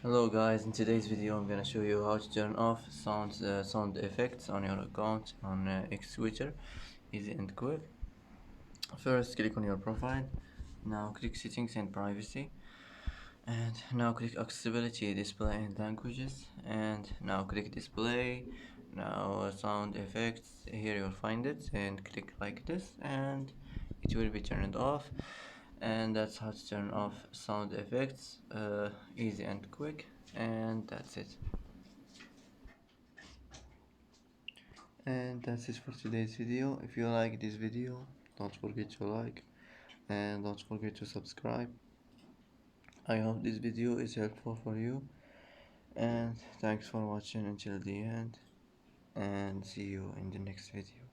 Hello guys, in today's video I'm gonna show you how to turn off sound effects on your account on X Switcher. Easy and quick. First click on your profile, now click settings and privacy, and now click accessibility, display and languages, and now click display, now sound effects, here you'll find it, and click like this and it will be turned off. And that's how to turn off sound effects, easy and quick, and that's it. And that's it for today's video. If you like this video, don't forget to like and don't forget to subscribe. I hope this video is helpful for you, and thanks for watching until the end, and see you in the next video.